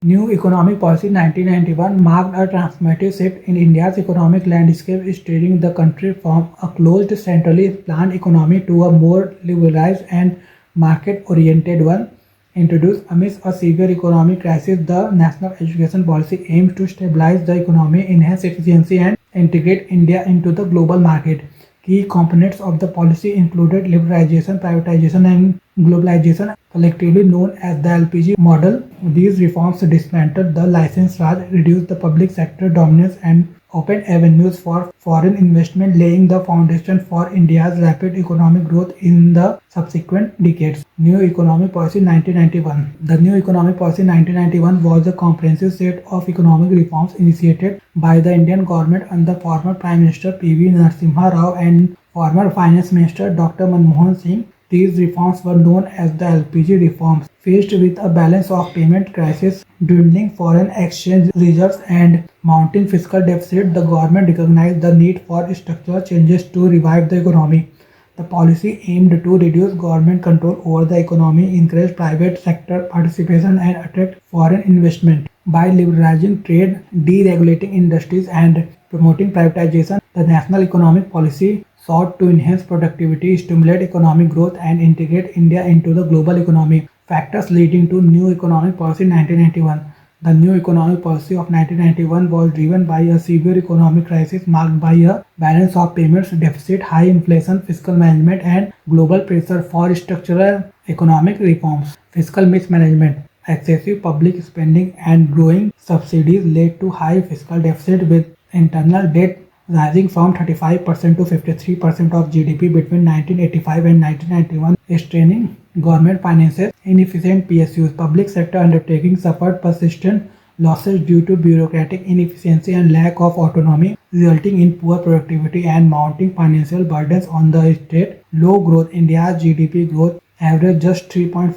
New Economic Policy 1991 marked a transformative shift in India's economic landscape, steering the country from a closed, centrally planned economy to a more liberalized and market-oriented one. Introduced amidst a severe economic crisis, the National Education Policy aims to stabilize the economy, enhance efficiency, and integrate India into the global market. Key components of the policy included liberalization, privatization, and globalization, collectively known as the LPG model. These reforms dismantled the license raj, reduced the public sector dominance, and opened avenues for foreign investment, laying the foundation for India's rapid economic growth in the subsequent decades. New Economic Policy 1991. The New Economic Policy 1991 was a comprehensive set of economic reforms initiated by the Indian government under former Prime Minister P.V. Narasimha Rao and former Finance Minister Dr. Manmohan Singh. These reforms were known as the LPG reforms. Faced with a balance of payment crisis, dwindling foreign exchange reserves, and mounting fiscal deficit, the government recognized the need for structural changes to revive the economy. The policy aimed to reduce government control over the economy, encourage private sector participation, and attract foreign investment. By liberalizing trade, deregulating industries, and promoting privatization, the national economic policy sought to enhance productivity, stimulate economic growth, and integrate India into the global economy. Factors leading to New Economic Policy 1991. The new economic policy of 1991 was driven by a severe economic crisis marked by a balance of payments deficit, high inflation, fiscal management, and global pressure for structural economic reforms. Fiscal mismanagement, excessive public spending, and growing subsidies led to high fiscal deficit, with internal debt rising from 35% to 53% of GDP between 1985 and 1991, straining government finances. Inefficient PSUs, public sector undertakings suffered persistent losses due to bureaucratic inefficiency and lack of autonomy, resulting in poor productivity and mounting financial burdens on the state. Low growth, India's GDP growth averaged just 3.5%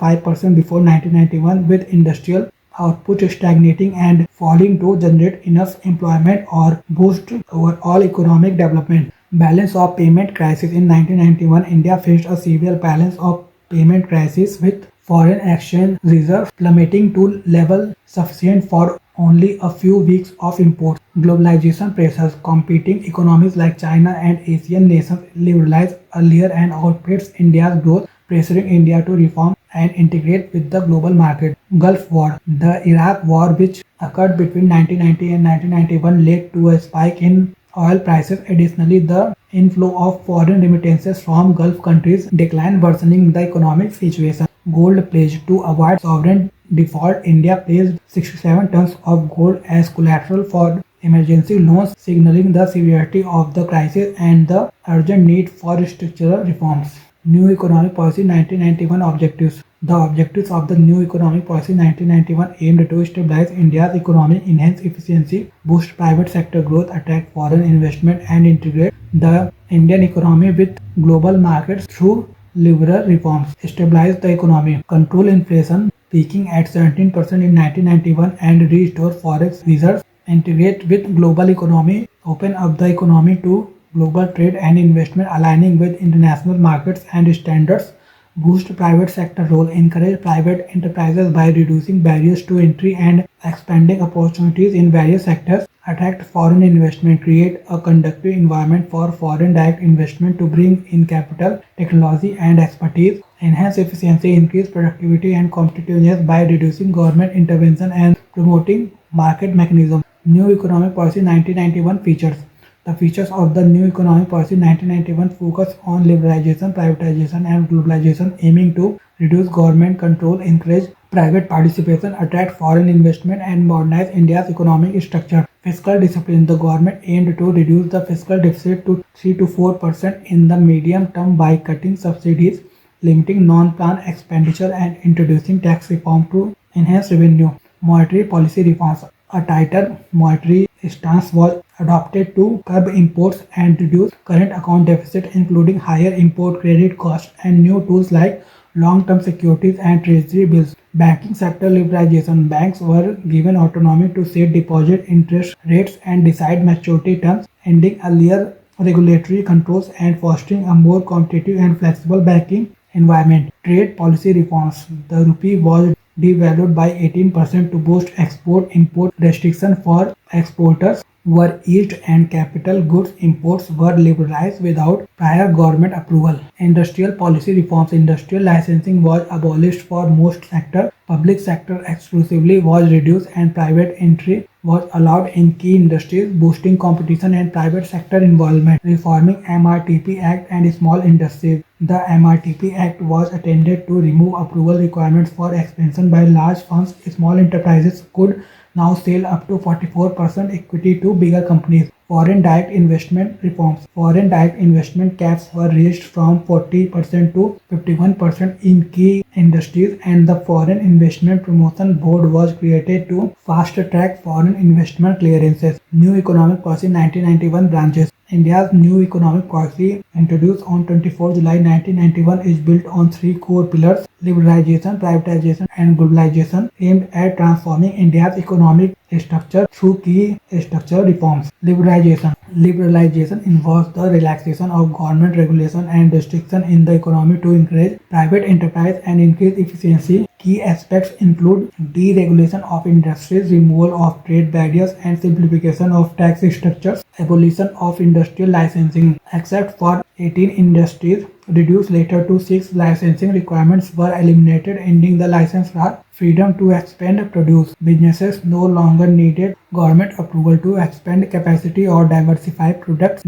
before 1991, with industrial output stagnating and falling to generate enough employment or boost overall economic development. Balance of payment crisis. In 1991, India faced a severe balance of payment crisis, with foreign exchange reserves plummeting to level sufficient for only a few weeks of imports. Globalization pressures. Competing economies like China and Asian nations liberalized earlier and outpaced India's growth, pressuring India to reform and integrate with the global market. Gulf War. The Iraq War, which occurred between 1990 and 1991, led to a spike in oil prices. Additionally, the inflow of foreign remittances from Gulf countries declined, worsening the economic situation. Gold pledge. To avoid sovereign default, India pledged 67 tons of gold as collateral for emergency loans, signaling the severity of the crisis and the urgent need for structural reforms. New Economic Policy 1991 Objectives. The objectives of the New Economic Policy 1991 aimed to stabilize India's economy, enhance efficiency, boost private sector growth, attract foreign investment, and integrate the Indian economy with global markets through liberal reforms. Stabilize the economy, control inflation, peaking at 17% in 1991, and restore forex reserves, integrate with global economy, open up the economy to global trade and investment, aligning with international markets and standards, boost private sector role, encourage private enterprises by reducing barriers to entry and expanding opportunities in various sectors, attract foreign investment, create a conducive environment for foreign direct investment to bring in capital, technology, and expertise, enhance efficiency, increase productivity and competitiveness by reducing government intervention and promoting market mechanisms. New Economic Policy 1991 Features. The features of the New Economic Policy 1991 focus on liberalization, privatization, and globalization, aiming to reduce government control, encourage private participation, attract foreign investment, and modernize India's economic structure. Fiscal discipline. The government aimed to reduce the fiscal deficit to 3 to 4% in the medium term by cutting subsidies, limiting non-planned expenditure, and introducing tax reform to enhance revenue. Monetary policy reforms. A tighter monetary stance was adopted to curb imports and reduce current account deficit, including higher import credit costs and new tools like long-term securities and treasury bills. Banking sector liberalization. Banks were given autonomy to set deposit interest rates and decide maturity terms, ending earlier regulatory controls and fostering a more competitive and flexible banking environment. Trade policy reforms. The rupee was devalued by 18% to boost export-import restrictions for exporters were eased and capital goods imports were liberalized without prior government approval. Industrial policy reforms. Industrial licensing was abolished for most sectors. Public sector exclusively was reduced and private entry was allowed in key industries, boosting competition and private sector involvement. Reforming MRTP Act and small industries. The MRTP Act was intended to remove approval requirements for expansion by large firms. Small enterprises could now sell up to 44% equity to bigger companies. Foreign direct investment reforms. Foreign direct investment caps were raised from 40% to 51% in key industries, and the Foreign Investment Promotion Board was created to fast track foreign investment clearances. New Economic Policy 1991 branches. India's new economic policy, introduced on 24 July 1991, is built on three core pillars: liberalization, privatization, and globalization, aimed at transforming India's economic structure through key structural reforms. Liberalization. Liberalization involves the relaxation of government regulation and restriction in the economy to encourage private enterprise and increase efficiency. Key aspects include deregulation of industries, removal of trade barriers, and simplification of tax structures. Abolition of industrial licensing, except for 18 industries, reduced later to 6 licensing requirements were eliminated, ending the license freedom to expand produce. Businesses no longer needed government approval to expand capacity or diversify products.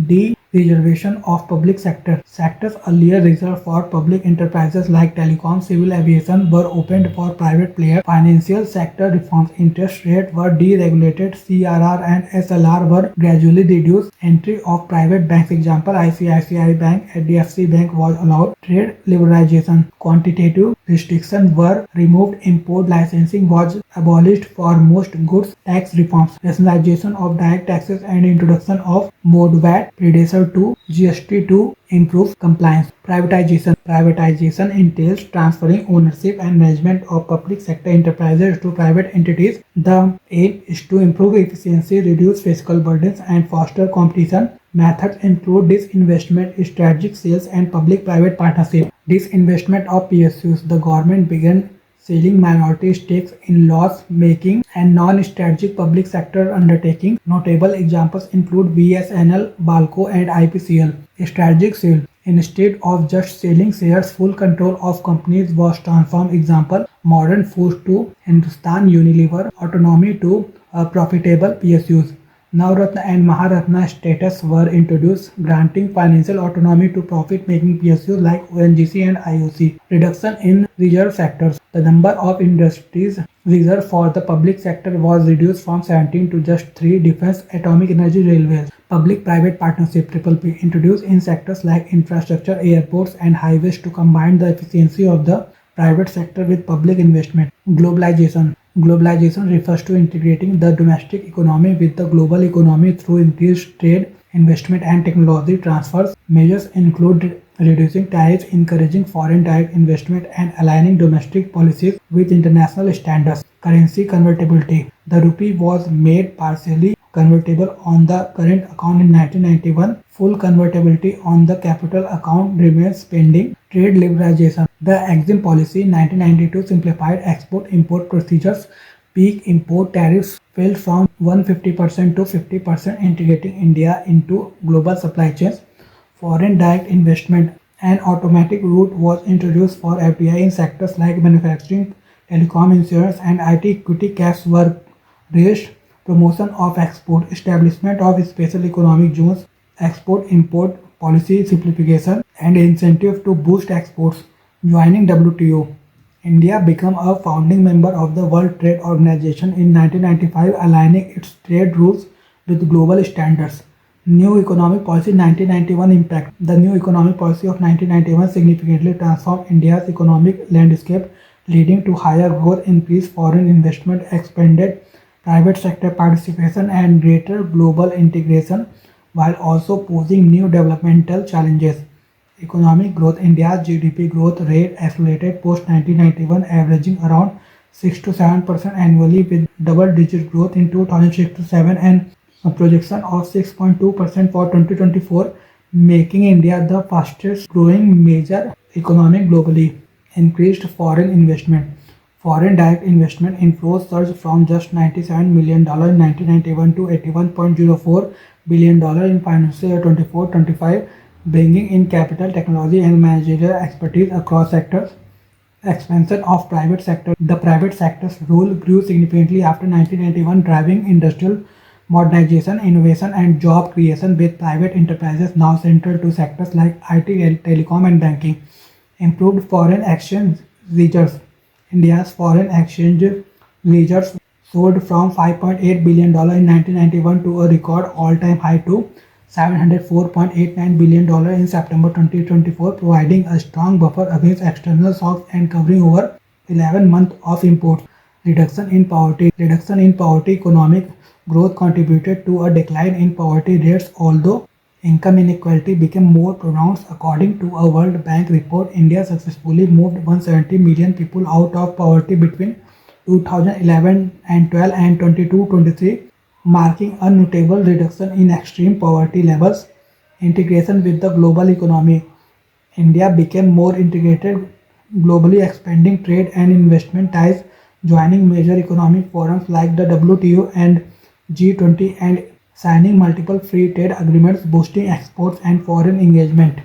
Reservation of public sector. Sectors earlier reserved for public enterprises like telecom, civil aviation were opened for private players. Financial sector reforms. Interest rates were deregulated. CRR and SLR were gradually reduced. Entry of private banks. Example: ICICI Bank, HDFC Bank was allowed. Trade liberalization. Quantitative restrictions were removed. Import licensing was abolished for most goods. Tax reforms. Rationalization of direct taxes and introduction of mode VAT predecessor to GST to improve compliance. Privatization. Privatization entails transferring ownership and management of public sector enterprises to private entities. The aim is to improve efficiency, reduce fiscal burdens, and foster competition. Methods include disinvestment, strategic sales, and public-private partnership. Disinvestment of PSUs. The government began selling minority stakes in loss-making and non-strategic public sector undertakings. Notable examples include BSNL, Balco, and IPCL. Strategic sale. Instead of just selling shares, full control of companies was transformed. Example: Modern Foods to Hindustan Unilever, autonomy to profitable PSUs. Navratna and Maharatna status were introduced, granting financial autonomy to profit-making PSUs like ONGC and IOC. Reduction in reserve sectors. The number of industries reserved for the public sector was reduced from 17 to just 3. Defense, atomic energy, railways. Public-private partnership (PPP) introduced in sectors like infrastructure, airports, and highways to combine the efficiency of the private sector with public investment. Globalization. Globalization refers to integrating the domestic economy with the global economy through increased trade, investment, and technology transfers. Measures include reducing tariffs, encouraging foreign direct investment, and aligning domestic policies with international standards. Currency convertibility. The rupee was made partially convertible on the current account in 1991. Full convertibility on the capital account remains pending. Trade liberalization. The Exim Policy 1992 simplified export-import procedures. Peak import tariffs fell from 150% to 50%, integrating India into global supply chains. Foreign direct investment. An automatic route was introduced for FDI in sectors like manufacturing, telecom, insurance, and IT. Equity caps were raised. Promotion of export. Establishment of special economic zones. Export-import policy simplification and incentive to boost exports. Joining WTO. India became a founding member of the World Trade Organization in 1995, aligning its trade rules with global standards. New Economic Policy 1991 impact. The new economic policy of 1991 significantly transformed India's economic landscape, leading to higher growth, increased foreign investment, expanded private sector participation, and greater global integration, while also posing new developmental challenges. Economic growth. India's GDP growth rate accelerated post-1991, averaging around 6 to 7% annually, with double-digit growth in 2006 to 7 and a projection of 6.2% for 2024, making India the fastest growing major economy globally. Increased foreign investment. Foreign direct investment inflows surged from just $97 million in 1991 to $81.04 billion in financial year 24-25, bringing in capital, technology, and managerial expertise across sectors. Expansion of private sector. The private sector's role grew significantly after 1991, driving industrial modernization, innovation, and job creation, with private enterprises now central to sectors like IT, telecom, and banking. Improved foreign exchange reserves. India's foreign exchange reserves soared from $5.8 billion in 1991 to a record all-time high to $704.89 billion in September 2024, providing a strong buffer against external shocks and covering over 11 months of imports. Reduction in poverty. Reduction in poverty. Economic growth contributed to a decline in poverty rates, although income inequality became more pronounced. According to a World Bank report, India successfully moved 170 million people out of poverty between 2011 and 12 and 22-23, marking a notable reduction in extreme poverty levels. Integration with the global economy. India became more integrated globally, expanding trade and investment ties, joining major economic forums like the WTO and G20, and signing multiple free trade agreements, boosting exports and foreign engagement.